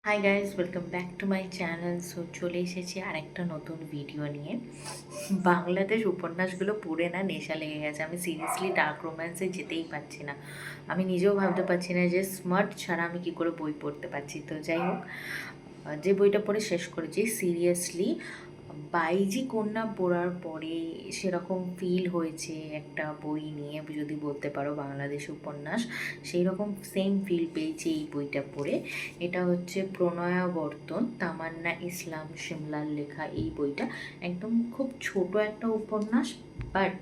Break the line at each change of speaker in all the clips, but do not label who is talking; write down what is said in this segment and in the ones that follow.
Hi guys, welcome back to my channel. So চলে এসেছি আরেকটা নতুন ভিডিও নিয়ে। বাংলাদেশ উপন্যাসগুলো পড়ে না নেশা লেগে গেছে। আমি সিরিয়াসলি ডার্ক রোম্যান্সে যেতেই পারছি না। আমি নিজেও ভাবতে পারছি না যে স্মার্ট ছাড়া আমি কী করে বই পড়তে পারছি। তো যাই হোক, যে বইটা পড়ে শেষ করেছি, সিরিয়াসলি বাইজি কন্যা পড়ার পরে সেরকম ফিল হয়েছে একটা বই নিয়ে, যদি বলতে পারো বাংলাদেশি উপন্যাস, সেই রকম সেম ফিল পেয়েছি এই বইটা পড়ে। এটা হচ্ছে প্রণয়াবর্তন, তামান্না ইসলাম শিমলার লেখা এই বইটা। একদম খুব ছোট একটা উপন্যাস, বাট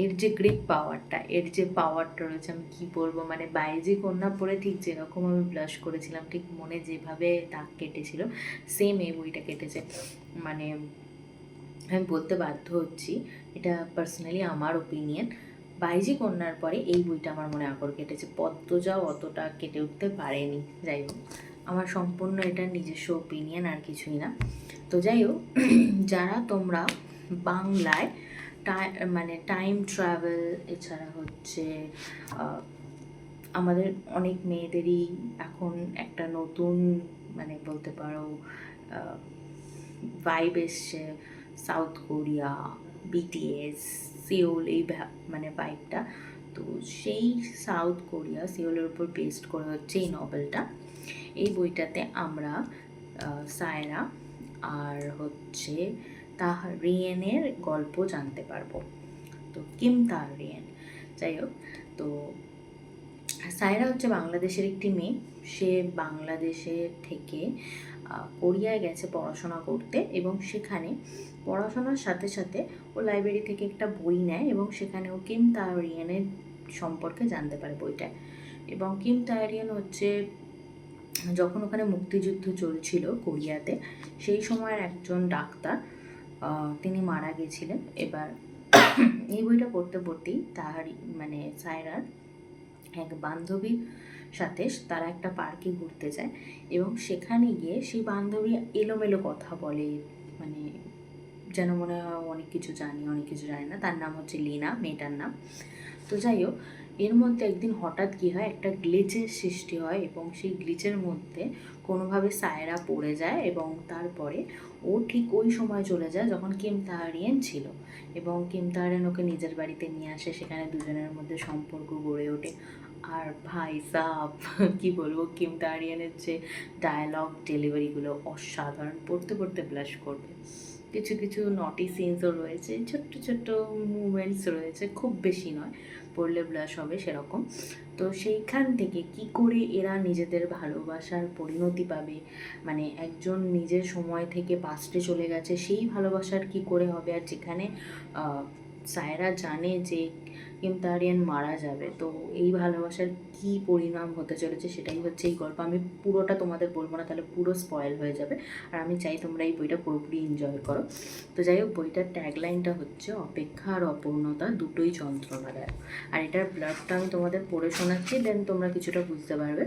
এর যে গ্রিপ পাওয়ারটা, এর যে পাওয়ারটা রয়েছে, আমি কী বলবো, মানে বাইজি কন্যা পড়ে ঠিক যেরকম আমি ব্লাশ করেছিলাম, ঠিক মনে যেভাবে দাগ কেটেছিল, সেম এই বইটা কেটেছে। মানে আমি বলতে বাধ্য হচ্ছি, এটা পার্সোনালি আমার ওপিনিয়ন, বাইজি কন্যার পরে এই বইটা আমার মনে আকর কেটেছে। পদ্মজাও অতটা কেটে উঠতে পারেনি। যাই হোক, আমার সম্পূর্ণ এটা নিজস্ব ওপিনিয়ন, আর কিছুই না। তো যাই হোক, যারা তোমরা বাংলায় মানে টাইম ট্রাভেল, এছাড়া হচ্ছে আমাদের অনেক মেয়েদেরই এখন একটা নতুন, মানে বলতে পারো ভাইব এসছে, সাউথ কোরিয়া, বিটিএস, সিওল, এই মানে ভাইবটা। তো সেই সাউথ কোরিয়া, সিওলের উপর বেসড করে হচ্ছে এই নভেলটা। এই বইটাতে আমরা সায়রা আর হচ্ছে তাহরিয়েনের গল্প জানতে পারবো। তো কিম তাহরিয়েন, যাই হোক, তো সায়রা হচ্ছে বাংলাদেশের একটি মেয়ে। সে বাংলাদেশে থেকে কোরিয়ায় গেছে পড়াশোনা করতে, এবং সেখানে পড়াশোনার সাথে সাথে ও লাইব্রেরি থেকে একটা বই নেয়, এবং সেখানে ও কিম তাহরিয়ানের সম্পর্কে জানতে পারে বইটায়। এবং কিম তাহরিয়ান হচ্ছে, যখন ওখানে মুক্তিযুদ্ধ চলছিল কোরিয়াতে, সেই সময়ের একজন ডাক্তার, তিনি মারা গেছিলেন। এবার এই বইটা পড়তে পড়তেই মানে সায়রার এক বান্ধবীর সাথে তারা একটা পার্কে ঘুরতে যায়, এবং সেখানে গিয়ে সেই বান্ধবী এলোমেলো কথা বলে, মানে যেন মনে হয় অনেক কিছু জানি, অনেক কিছু জানি না। তার নাম হচ্ছে লীনা, মেয়েটার নাম। তো যাই হোক, এর মধ্যে একদিন হঠাৎ কী হয়, একটা গ্লিচের সৃষ্টি হয়, এবং সেই গ্লিচের মধ্যে কোনোভাবে সায়রা পড়ে যায়, এবং তারপরে ও ঠিক ওই সময় চলে যায় যখন কিম তাহরিয়ান ছিল, এবং কিম তাহরিয়ান ওকে নিজের বাড়িতে নিয়ে আসে। সেখানে দুজনের মধ্যে সম্পর্ক গড়ে ওঠে। আর ভাই সাব, কী বলবো, কিম তাহরিয়ানের যে ডায়ালগ ডেলিভারিগুলো অসাধারণ, পড়তে পড়তে ব্লাশ করবে। কিছু কিছু নটি সিনসও রয়েছে, ছোট্ট ছোট্ট মুভমেন্টস রয়েছে, খুব বেশি নয়, পড়লে ব্লাশ হবে সেরকম। তো সেইখান থেকে কি করে এরা নিজেদের ভালোবাসার পরিণতি পাবে, মানে একজন নিজের সময় থেকে পাস্টে চলে গেছে, সেই ভালোবাসার কি করে হবে। আর যেখানে সায়রা জানে যে কিম তাহরিয়ান মারা যাবে, তো এই ভালোবাসার কি পরিণাম হতে চলেছে, সেটাই হচ্ছে এই গল্প। আমি পুরোটা তোমাদের বলবো না, তাহলে পুরো স্পয়েল হয়ে যাবে, আর আমি চাই তোমরা এই বইটা পুরোপুরি এনজয় করো। তো যাই হোক, বইটার ট্যাগলাইনটা হচ্ছে অপেক্ষা আর অপূর্ণতা দুটোই যন্ত্রণাদায়ক। আর এটার ব্লাডটা আমি তোমাদের পড়ে শোনাচ্ছি, দেন তোমরা কিছুটা বুঝতে পারবে।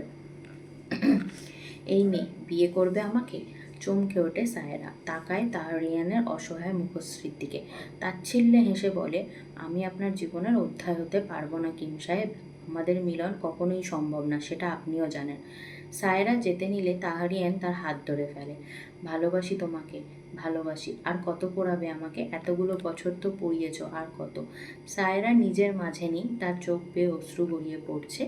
এই মেয়ে বিয়ে করবে আমাকে? চমকে ওঠে সায়রা, তাকায় তাহরিয়ানের অসহায় মুখশ্রীর দিকে, তাচ্ছিল্যে হেসে বলে, আমি আপনার জীবনের অধ্যায় হতে পারবো না কিম সাহেব। আমাদের মিলন কখনোই সম্ভব না, সেটা আপনিও জানেন। সায়রা যেতে নিলে তাহরিয়ান তার হাত ধরে ফেলে। ভালোবাসি তোমাকে, ভালোবাসি। আর কত পড়াবে আমাকে? এতগুলো বছর তো পড়িয়েছ, আর কত? সায়রা নিজের মাঝে নেই, তার চোখ বেয়ে অশ্রু গড়িয়ে পড়ছে।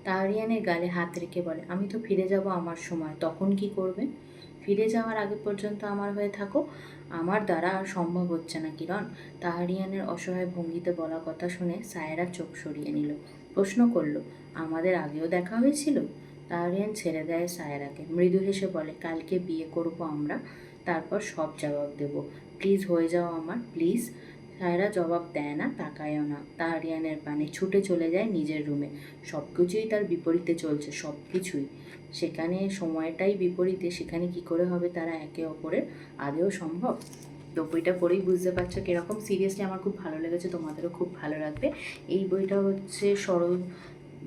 তাহরিয়ানের গালে হাত রেখে বলে, আমি তো ফিরে যাব আমার সময়, তখন কি করবেন? ফিরে যাওয়ার আগে পর্যন্ত আমার হয়ে থাকো। আমার দ্বারা আর সম্ভব হচ্ছে না কিরণ। তাহরিয়ানের অসহায় ভঙ্গিতে বলা কথা শুনে সায়রা চোখ সরিয়ে নিল। প্রশ্ন করল, আমাদের আগেও দেখা হয়েছিল? তাহরিয়ান ছেড়ে দেয় সায়রাকে, মৃদু হেসে বলে, কালকে বিয়ে করব আমরা, তারপর সব জবাব দেব। প্লিজ হয়ে যাও আমার, প্লিজ। সায়রা জবাব দেয় না, তাকায়ও না। তাহরিয়ানের পানে ছুটে চলে যায় নিজের রুমে। সব কিছুই তার বিপরীতে চলছে, সব কিছুই। সেখানে সময়টাই বিপরীতে, সেখানে কি করে হবে তারা একে অপরের? আদেও সম্ভব? তো বইটা পড়েই বুঝতে পারছো কীরকম। সিরিয়াসলি আমার খুব ভালো লেগেছে, তোমাদেরও খুব ভালো লাগবে। এই বইটা হচ্ছে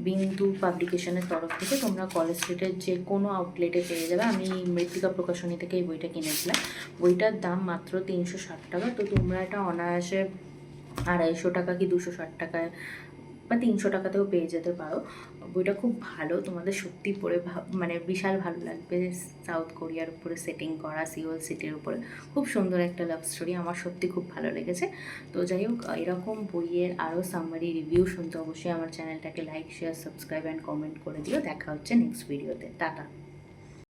বিন্দু পাবলিকেশনের তরফ থেকে, তোমরা কলেজ স্ট্রিটের যে কোনো আউটলেটে পেয়ে যাবে। আমি মৃত্তিকা প্রকাশনী থেকে এই বইটা কিনেছিলাম। বইটার দাম মাত্র 360 টাকা। তো তোমরা এটা অনায়াসে 250 টাকা কি 260 টাকায় বা 300 টাকাতেও পেয়ে যেতে পারো। বইটা খুব ভালো, তোমাদের সত্যি পড়ে মানে বিশাল ভালো লাগবে। সাউথ কোরিয়ার উপরে সেটিং করা, সিওল সিটির উপরে খুব সুন্দর একটা লাভ স্টোরি, আমার সত্যি খুব ভালো লেগেছে। তো যাই হোক, এরকম বইয়ের আরও সামারি রিভিউ শুনতে অবশ্যই আমার চ্যানেলটাকে like, share, subscribe and comment করে দিও। দেখা হচ্ছে নেক্সট ভিডিওতে। টাটা।